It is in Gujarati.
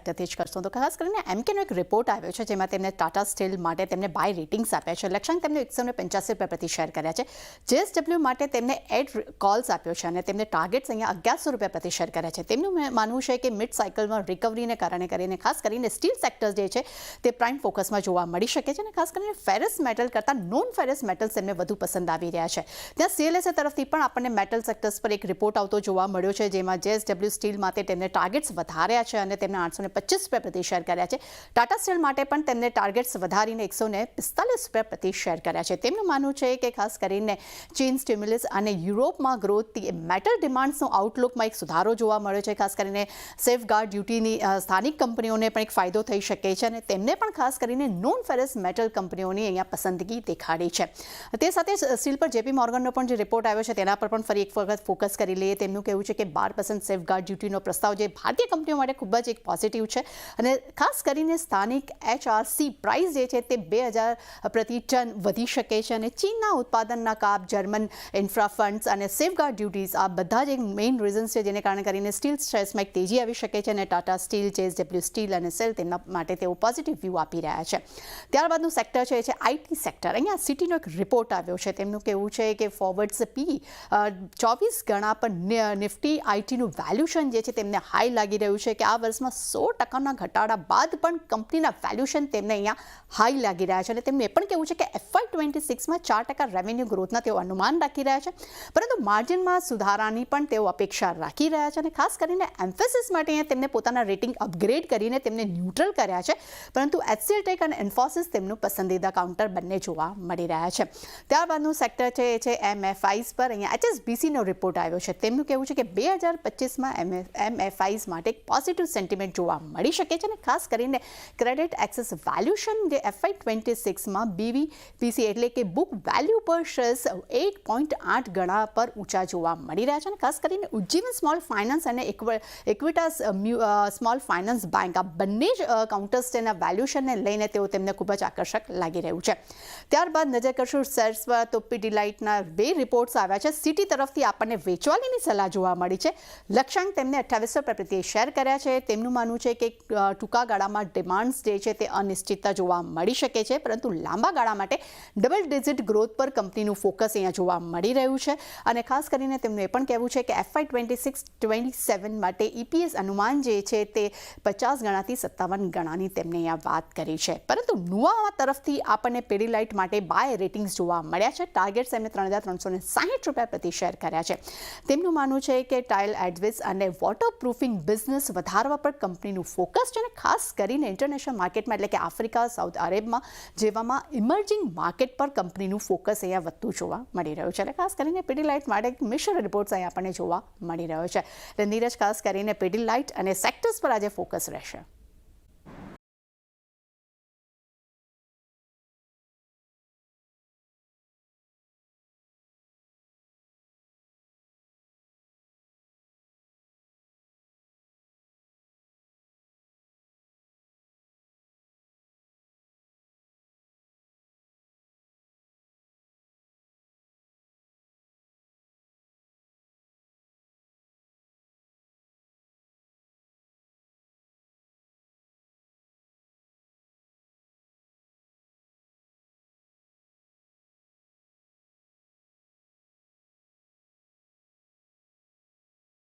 સેક્ટરથી જ કરશું. તો ખાસ કરીને એમકેનો એક રિપોર્ટ આવ્યો છે જેમાં તેમને ટાટા સ્ટીલ માટે તેમને બાય રેટિંગ્સ આપ્યા છે. લક્ષ્યાંક તેમને 185 પ્રતિ શેર કર્યા છે. JSW માટે તેમને એડ કોલ્સ આપ્યો છે અને તેમને ટાર્ગેટ્સ અહીંયા 1100 પ્રતિ શેર કર્યા છે. તેમનું માનવું છે કે મિડ સાયકલમાં રિકવરીને કારણે કરીને ખાસ કરીને સ્ટીલ સેક્ટર જે છે તે પ્રાઇમ ફોકસમાં જોવા મળી શકે છે અને ખાસ કરીને ફેરસ મેટલ કરતાં નોન ફેરસ મેટલ્સ તેમને વધુ પસંદ આવી રહ્યા છે. ત્યાં CLSA તરફથી પણ આપણને મેટલ સેક્ટર્સ પર એક રિપોર્ટ આવતો જોવા મળ્યો છે જેમાં JSW સ્ટીલ માટે તેમને ટાર્ગેટ્સ વધાર્યા છે અને તેમને 825 પ્રતિ શેર કર્યા છે. ટાટા સ્ટીલ માટે પણ તેમને ટાર્ગેટ્સ વધારીને 145 પ્રતિ શેર કર્યા છે. તેમનું માનવું છે કે ખાસ કરીને ચીન સ્ટિમ્યુલસ અને યુરોપમાં ગ્રોથ મેટલ ડિમાન્ડ્સનો આઉટલુકમાં એક સુધારો જોવા મળ્યો છે. ખાસ કરીને સેફગાર્ડ ડ્યુટીની સ્થાનિક કંપનીઓને પણ એક ફાયદો થઈ શકે છે અને તેમને પણ ખાસ કરીને નોન ફેરસ મેટલ કંપનીઓની અહીંયા પસંદગી દેખાડી છે. તે સાથે સ્ટીલ પર JP મોર્ગનનો પણ જે રિપોર્ટ આવ્યો છે તેના પર પણ ફરી એક વખત ફોકસ કરી લઈએ. તેમનું કહેવું છે કે 12% સેફગાર્ડ ડ્યુટીનો પ્રસ્તાવ જે ભારતીય કંપનીઓ માટે ખૂબ જ એક પોઝિટિવ છે અને ખાસ કરીને સ્થાનિક HRC પ્રાઇસ જે છે તે 2000 પ્રતિ ટન વધી શકે છે અને ચીનના ઉત્પાદનના કાપ, જર્મન ઇન્ફ્રા ફંડ્સ અને સેફગાર્ડ ડ્યુટીઝ આ બધા જ એક મેઇન રીઝન્સ છે જેને કારણે કરીને સ્ટીલ શેર્સમાં એક તેજી આવી શકે છે અને ટાટા સ્ટીલ, JSW સ્ટીલ અને સેલ તેમના માટે તેઓ પોઝિટિવ વ્યૂ આપી રહ્યા છે. ત્યારબાદનું સેક્ટર છે IT સેક્ટર. અહીંયા સિટીનો એક રિપોર્ટ આવ્યો છે. તેમનું કહેવું છે કે ફોરવર્ડ્સ PE 24 ગણા પર નિફ્ટી આઈટીનું વેલ્યુશન જે છે તેમને હાઈ લાગી રહ્યું છે કે આ વર્ષમાં 100% ઘટાડા બાદ પણ કંપનીના વેલ્યુશન તેમને અહીંયા હાઈ લાગી રહ્યા છે અને તેમનું એ પણ કહેવું છે કે FY26માં 4% રેવન્યુ ગ્રોથના તેઓ અનુમાન રાખી રહ્યા છે પરંતુ માર્જિનમાં સુધારાની પણ તેઓ અપેક્ષા રાખી રહ્યા છે અને ખાસ કરીને એમ્ફેસિસ માટે અહીંયા તેમને પોતાના રેટિંગ અપગ્રેડ કરીને તેમને ન્યુટ્રલ કર્યા છે પરંતુ HCL ટેક અને ઇન્ફોસિસ તેમનું પસંદીદા કાઉન્ટર બંને જોવા મળી રહ્યા છે. ત્યારબાદનું સેક્ટર છે એ છે MFIs પર. અહીંયા HSBCનો રિપોર્ટ આવ્યો છે. તેમનું કહેવું છે કે 2025માં MFIs માટે એક પોઝિટિવ સેન્ટિમેન્ટ જોવા મળી શકે છે અને ખાસ કરીને ક્રેડિટ એક્સેસ વેલ્યુશન જે FY26માં BVPC એટલે કે બુક વેલ્યુ પર શેર્સ 1.8 ગણા પર ઊંચા જોવા મળી રહ્યા છે અને ખાસ કરીને ઉજ્જીવન સ્મોલ ફાઇનાન્સ અને ઇક્વિટાસ સ્મોલ ફાઇનાન્સ બેંક આ બંને જ કાઉન્ટર્સ તેના વેલ્યુશનને લઈને તેઓ તેમને ખૂબ જ આકર્ષક લાગી રહ્યું છે. ત્યારબાદ નજર કરશું શેર્સ પર તો પીડીલાઇટના 2 રિપોર્ટ્સ આવ્યા છે. સિટી તરફથી આપણને વેચવાલીની સલાહ જોવા મળી છે. લક્ષ્યાંક તેમને 2800 પ્રતિ શેર કર્યા છે. તેમનું માનવું છે કે ટૂંકા ગાળામાં ડિમાન્ડ્સ જે છે તે અનિશ્ચિતતા જોવા મળી શકે છે પરંતુ લાંબા ગાળા માટે ડબલ ડિજિટ ગ્રોથ પર કંપનીનું ફોકસ અહીંયા જોવા મળી રહ્યું છે અને ખાસ કરીને તેમનું એ પણ કહેવું છે કે FY26-27 માટે EPS અનુમાન જે છે તે 50 ગણાથી 57 ગણાની તેમને અહીંયા વાત કરી છે. પરંતુ નુઆવા તરફથી આપણને પીડીલાઇટ માટે બાય રેટિંગ્સ જોવા મળ્યા છે. ટાર્ગેટ્સ એમને 3360 પ્રતિ શેર કર્યા છે. તેમનું માનવું છે કે ટાઇલ એડવિસ અને વોટરપ્રૂફિંગ બિઝનેસ વધારવા પર કંપનીનું ફોકસ છે અને ખાસ કરીને ઇન્ટરનેશનલ માર્કેટમાં એટલે કે આફ્રિકા, સાઉથ અરેબમાં જેવામાં ઇમર્જિંગ માર્કેટ પર કંપનીનું ફોકસ અહીંયા વધતું જોવા મળી રહ્યું છે. એટલે ખાસ કરીને પીડીલાઇટ માટે મિશ્ર રિપોર્ટ્સ અહીંયા આપણને જોવા મળી રહ્યો છે. એટલે નીરજ, ખાસ કરીને પીડીલાઇટ અને સેક્ટર્સ પર આજે ફોકસ રહેશે.